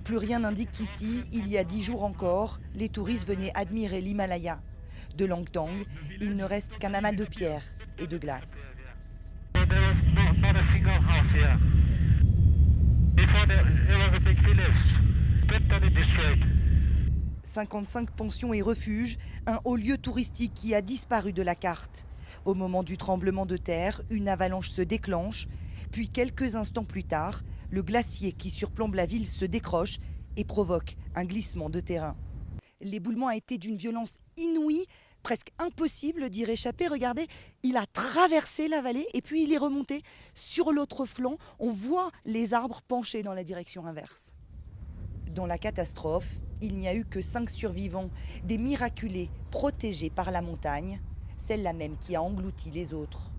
Plus rien n'indique qu'ici, il y a 10 jours encore, les touristes venaient admirer l'Himalaya. De Langtang, il ne reste qu'un amas de pierres et de glace. 55 pensions et refuges, un haut lieu touristique qui a disparu de la carte. Au moment du tremblement de terre, une avalanche se déclenche, puis quelques instants plus tard, le glacier qui surplombe la ville se décroche et provoque un glissement de terrain. L'éboulement a été d'une violence inouïe, presque impossible d'y réchapper. Regardez, il a traversé la vallée et puis il est remonté sur l'autre flanc. On voit les arbres penchés dans la direction inverse. Dans la catastrophe, il n'y a eu que 5 survivants, des miraculés protégés par la montagne, celle-là même qui a englouti les autres.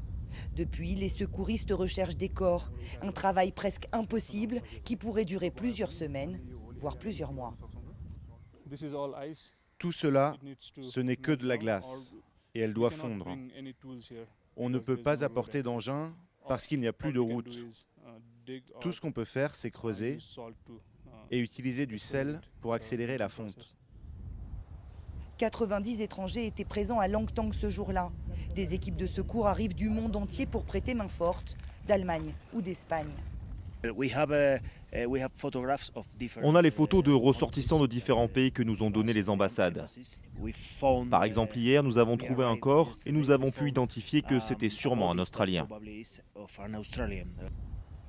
Depuis, les secouristes recherchent des corps, un travail presque impossible qui pourrait durer plusieurs semaines, voire plusieurs mois. Tout cela, ce n'est que de la glace, et elle doit fondre. On ne peut pas apporter d'engin parce qu'il n'y a plus de route. Tout ce qu'on peut faire, c'est creuser et utiliser du sel pour accélérer la fonte. 90 étrangers étaient présents à Langtang ce jour-là. Des équipes de secours arrivent du monde entier pour prêter main forte, d'Allemagne ou d'Espagne. On a les photos de ressortissants de différents pays que nous ont donné les ambassades. Par exemple, hier, nous avons trouvé un corps et nous avons pu identifier que c'était sûrement un Australien.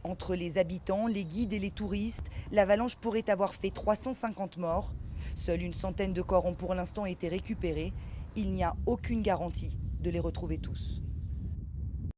Entre les habitants, les guides et les touristes, l'avalanche pourrait avoir fait 350 morts. Seule une centaine de corps ont pour l'instant été récupérés. Il n'y a aucune garantie de les retrouver tous.